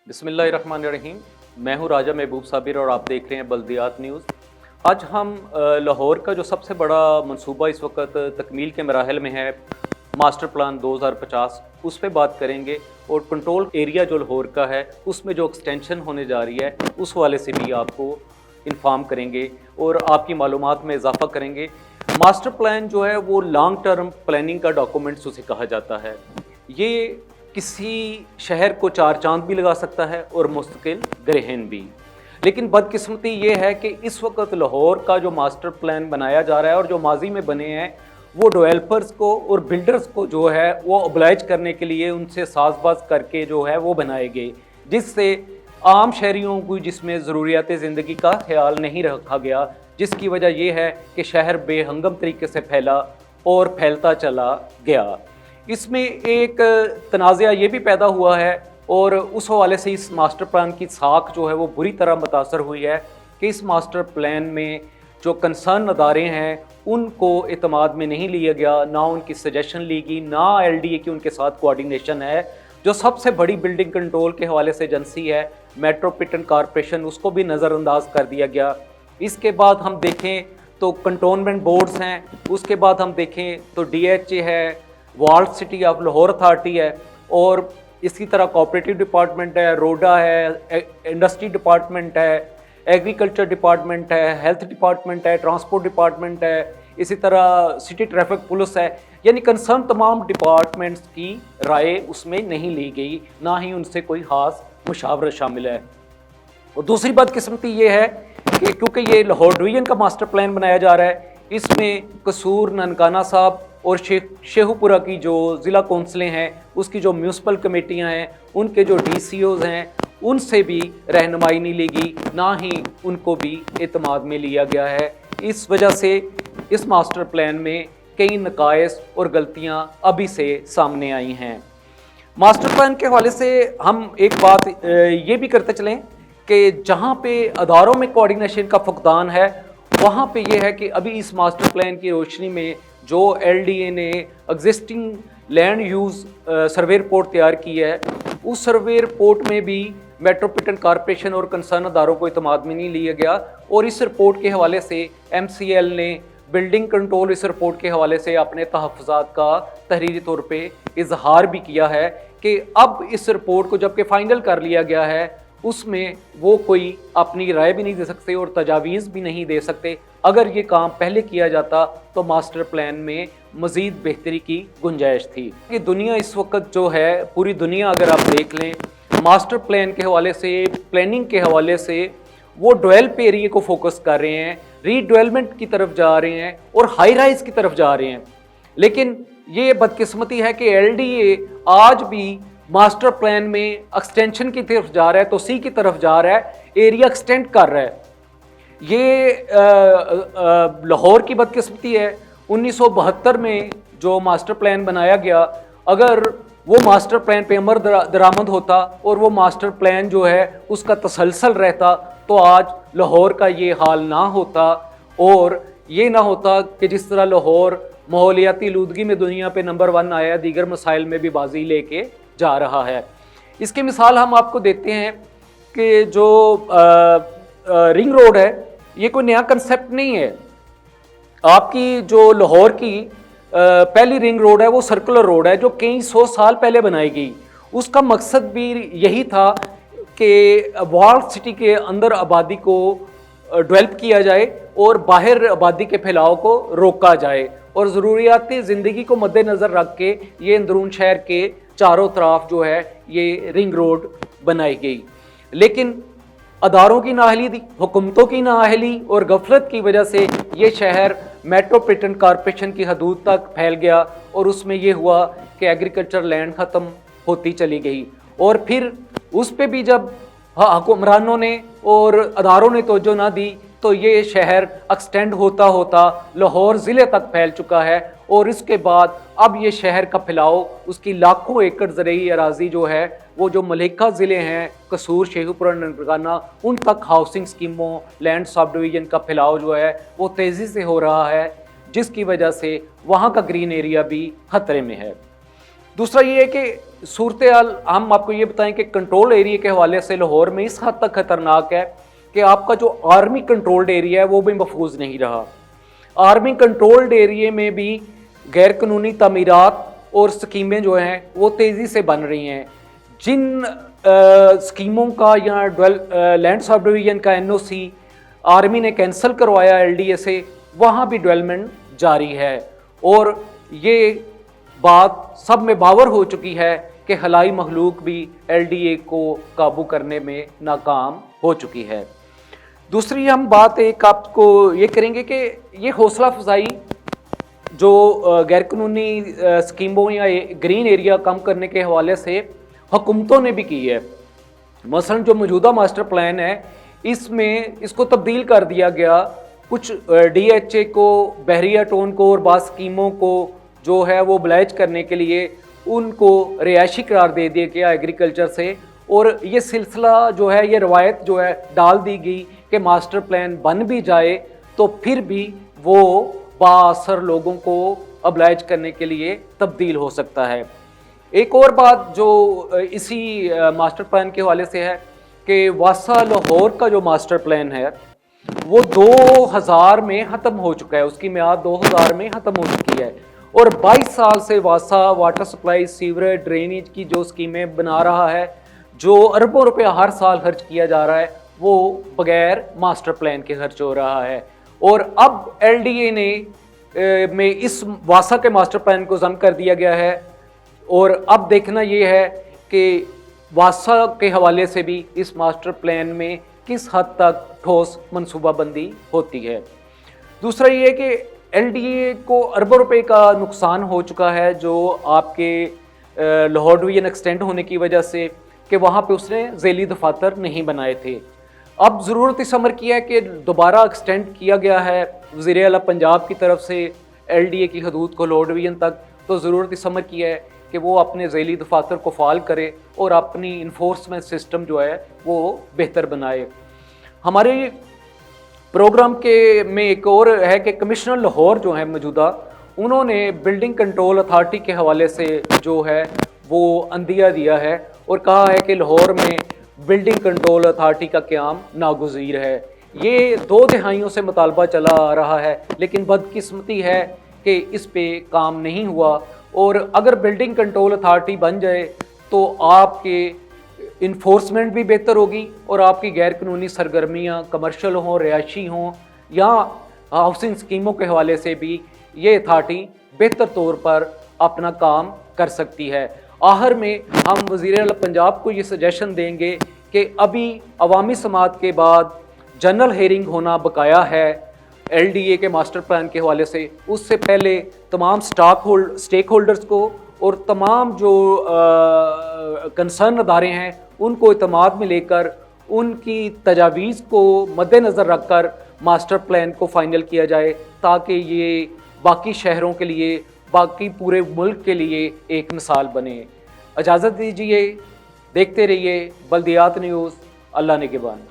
बिस्मिल्लाहिर्रहमानिर्रहीम। मैं हूं राजा महबूब साबिर और आप देख रहे हैं बल्दियात न्यूज़। आज हम लाहौर का जो सबसे बड़ा मंसूबा इस वक्त तकमील के मराहल में है, मास्टर प्लान 2050, उस पर बात करेंगे। और कंट्रोल एरिया जो लाहौर का है उसमें जो एक्सटेंशन होने जा रही है उस वाले से भी आपको इन्फॉर्म करेंगे और आपकी मालूमात में इजाफा करेंगे। मास्टर प्लान जो है वो लॉन्ग टर्म प्लानिंग का डॉक्यूमेंट्स उसे कहा जाता है। ये किसी शहर को चार चांद भी लगा सकता है और मुस्तकिल ग्रहण भी। लेकिन बदकिस्मती ये है कि इस वक्त लाहौर का जो मास्टर प्लान बनाया जा रहा है और जो माजी में बने हैं वो डेवलपर्स को और बिल्डर्स को जो है वो ओब्लाइज करने के लिए उनसे साजबाज करके जो है वो बनाए गए, जिससे आम शहरियों को जिसमें ज़रूरियात ज़िंदगी का ख्याल नहीं रखा गया, जिसकी वजह यह है कि शहर बेहंगम तरीके से फैला और फैलता चला गया। इसमें एक तनाज़ा ये भी पैदा हुआ है और उस हवाले से इस मास्टर प्लान की साख जो है वो बुरी तरह मुतासर हुई है कि इस मास्टर प्लान में जो कंसर्न अदारे हैं उनको एतमाद में नहीं लिया गया, ना उनकी सजेशन ली गई, ना LDA की उनके साथ कोऑर्डिनेशन है। जो सबसे बड़ी बिल्डिंग कंट्रोल के हवाले से एजेंसी है मेट्रोपॉलिटन कॉरपोरेशन, उसको भी नज़रअंदाज कर दिया गया। इसके बाद हम देखें तो कंटोनमेंट बोर्ड्स हैं, उसके बाद हम देखें तो DHA है, walled city of Lahore authority है, और इसी तरह कोऑपरेटिव डिपार्टमेंट है, रोडा है, इंडस्ट्री डिपार्टमेंट है, एग्रीकल्चर डिपार्टमेंट है, हेल्थ डिपार्टमेंट है, ट्रांसपोर्ट डिपार्टमेंट है, इसी तरह सिटी ट्रैफिक पुलिस है। यानी कंसर्न तमाम डिपार्टमेंट्स की राय उसमें नहीं ली गई, ना ही उनसे कोई ख़ास मुशावरत शामिल है। और दूसरी बदकिस्मती ये है कि क्योंकि ये लाहौर डिवीज़न का मास्टर प्लान बनाया जा रहा है, इसमें कसूर, ननकाना साहब और शेखुपुरा की जो ज़िला कौंसलें हैं, उसकी जो म्यूनसिपल कमेटियां हैं, उनके जो DCOs हैं, उनसे भी रहनुमाई नहीं ली गई, ना ही उनको भी एतमाद में लिया गया है। इस वजह से इस मास्टर प्लान में कई नकायस और गलतियां अभी से सामने आई हैं। मास्टर प्लान के हवाले से हम एक बात ये भी करते चलें कि जहाँ पे अदारों में कोऑर्डिनेशन का फुकदान है, वहाँ पे ये है कि अभी इस मास्टर प्लान की रोशनी में जो LDA ने existing land use survey report तैयार की है, उस सर्वे रिपोर्ट में भी मेट्रोपॉलिटन कॉरपोरेशन और कंसर्न अदारों को इत्माद में नहीं लिया गया। और इस रिपोर्ट के हवाले से MCL ने बिल्डिंग कंट्रोल इस रिपोर्ट के हवाले से अपने तहफ़्फ़ुज़ात का तहरीरी तौर पे इजहार भी किया है कि अब इस रिपोर्ट को जबकि फ़ाइनल कर लिया गया है, उसमें वो कोई अपनी राय भी नहीं दे सकते और तजावीज़ भी नहीं दे सकते। अगर ये काम पहले किया जाता तो मास्टर प्लान में मज़ीद बेहतरी की गुंजाइश थी। ये दुनिया इस वक्त जो है, पूरी दुनिया अगर आप देख लें, मास्टर प्लान के हवाले से, प्लानिंग के हवाले से वो डेवलप एरिया को फोकस कर रहे हैं, रीडेवलपमेंट की तरफ जा रहे हैं और हाई राइज की तरफ जा रहे हैं। लेकिन ये बदकिस्मती है कि LDA आज भी मास्टर प्लान में एक्सटेंशन की तरफ जा रहा है, तो सी की तरफ जा रहा है, एरिया एक्सटेंड कर रहा है। ये लाहौर की बदकिस्मती है। 1972 में जो मास्टर प्लान बनाया गया, अगर वो मास्टर प्लान पे अमल दरामद होता और वो मास्टर प्लान जो है उसका तसलसल रहता, तो आज लाहौर का ये हाल ना होता और ये ना होता कि जिस तरह लाहौर माहौलियाती आलूदगी में दुनिया पे नंबर 1 आया, दीगर मसाइल में भी बाजी लेके जा रहा है। इसकी मिसाल हम आपको देते हैं कि जो रिंग रोड है, ये कोई नया कंसेप्ट नहीं है। आपकी जो लाहौर की पहली रिंग रोड है वो सर्कुलर रोड है, जो कई 100 साल पहले बनाई गई। उसका मकसद भी यही था कि वॉल्ड सिटी के अंदर आबादी को डेवलप किया जाए और बाहर आबादी के फैलाव को रोका जाए, और ज़रूरियात ज़िंदगी को मद्देनज़र रख के ये अंदरून शहर के चारों तरफ जो है ये रिंग रोड बनाई गई। लेकिन अदारों की नाअहली, हुकूमतों की नाअहली और गफलत की वजह से ये शहर मेट्रोपॉलिटन कॉरपोरेशन की हदूद तक फैल गया और उसमें ये हुआ कि एग्रीकल्चर लैंड ख़त्म होती चली गई। और फिर उस पर भी जब हुक्मरानों ने और अदारों ने तवज्जो ना दी, तो ये शहर एक्सटेंड होता होता लाहौर ज़िले तक फैल चुका है। और इसके बाद अब ये शहर का फैलाव, उसकी लाखों एकड़ ज़रई अराज़ी जो है, वो जो मलिका ज़िले हैं, कसूर, शेखुपुरा, ननकाना, उन तक हाउसिंग स्कीमों, लैंड सब डिवीज़न का फैलाव जो है वो तेज़ी से हो रहा है, जिसकी वजह से वहाँ का ग्रीन एरिया भी ख़तरे में है। दूसरा ये है कि सूरत हाल हम आपको ये बताएं कि कंट्रोल एरिया के हवाले से लाहौर में इस हद तक खतरनाक है कि आपका जो आर्मी कंट्रोल्ड एरिया है वो भी महफूज नहीं रहा। आर्मी कंट्रोल्ड एरिया में भी गैर कानूनी तामीरात और स्कीमें जो हैं वो तेज़ी से बन रही हैं। जिन स्कीमों का या लैंड सब डिवीजन का NOC आर्मी ने कैंसिल करवाया LDA से, वहाँ भी डेवलपमेंट जारी है और ये बात सब में बावर हो चुकी है कि खलाई मखलूक भी LDA को काबू करने में नाकाम हो चुकी है। दूसरी हम बात एक आपको ये करेंगे कि ये हौसला अफजाई जो गैर कानूनी स्कीमों या ग्रीन एरिया कम करने के हवाले से हुकूमतों ने भी की है। मसलन जो मौजूदा मास्टर प्लान है इसमें इसको तब्दील कर दिया गया, कुछ DHA को, बहरिया टोन को और बाज़ स्कीमों को जो है वो ब्लाइज करने के लिए उनको रिहायशी करार दे दिया गया एग्रीकल्चर से, और ये सिलसिला जो है, ये रवायत जो है डाल दी गई कि मास्टर प्लान बन भी जाए तो फिर भी वो बाअसर लोगों को अब्लाइज करने के लिए तब्दील हो सकता है। एक और बात जो इसी मास्टर प्लान के हवाले से है कि वासा लाहौर का जो मास्टर प्लान है वो 2000 में ख़त्म हो चुका है, उसकी मियाद 2000 में ख़त्म हो चुकी है और 22 साल से वासा वाटर सप्लाई, सीवरेज, ड्रेनेज की जो स्कीमें बना रहा है, जो अरबों रुपया हर साल खर्च किया जा रहा है, वो बगैर मास्टर प्लान के खर्च हो रहा है। और अब LDA ने में इस वासा के मास्टर प्लान को ज़म कर दिया गया है और अब देखना ये है कि वासा के हवाले से भी इस मास्टर प्लान में किस हद तक ठोस मनसूबाबंदी होती है। दूसरा ये है कि LDA को अरबों रुपए का नुकसान हो चुका है जो आपके लाहौर डिवीजन एक्सटेंड होने की वजह से कि वहाँ पे उसने झेली दफातर नहीं बनाए थे। अब ज़रूरत इस अमर की है कि दोबारा एक्सटेंड किया गया है वज़ीर आला पंजाब की तरफ से LDA की हदूद को लाहौर डिवीजन तक, तो ज़रूरत इस अमर की है कि वो अपने झेली दफातर को फ़ाल करे और अपनी इन्फोर्समेंट सिस्टम जो है वो बेहतर बनाए। हमारे प्रोग्राम के में एक और है कि कमिश्नर लाहौर जो है मौजूदा, उन्होंने बिल्डिंग कंट्रोल अथॉरिटी के हवाले से जो है वो अंदिया दिया है और कहा है कि लाहौर में बिल्डिंग कंट्रोल अथॉरिटी का क़याम नागुज़ीर है। ये 2 दहाइयों से मुतालबा चला आ रहा है, लेकिन बदकिस्मती है कि इस पे काम नहीं हुआ और अगर बिल्डिंग कंट्रोल अथॉरिटी बन जाए तो आपके इन्फोर्समेंट भी बेहतर होगी और आपकी गैर कानूनी सरगर्मियाँ कमर्शियल हों, रिहायशी हों या हाउसिंग स्कीमों के हवाले से भी ये अथॉरिटी बेहतर तौर पर अपना काम कर सकती है। आखिर में हम वज़ीर आला पंजाब को ये सजेशन देंगे कि अभी अवामी समात के बाद जनरल हेयरिंग होना बकाया है LDA के मास्टर प्लान के हवाले से, उससे पहले तमाम स्टेक होल्डर्स को और तमाम जो कंसर्न अदारे हैं उनको इत्मीनान में लेकर उनकी तजावीज़ को मद्देनज़र रखकर मास्टर प्लान को फ़ाइनल किया जाए ताकि ये बाकी शहरों के लिए, बाकी पूरे मुल्क के लिए एक मिसाल बने। इजाज़त दीजिए, देखते रहिए बल्दियात न्यूज़। अल्लाह निगहबान।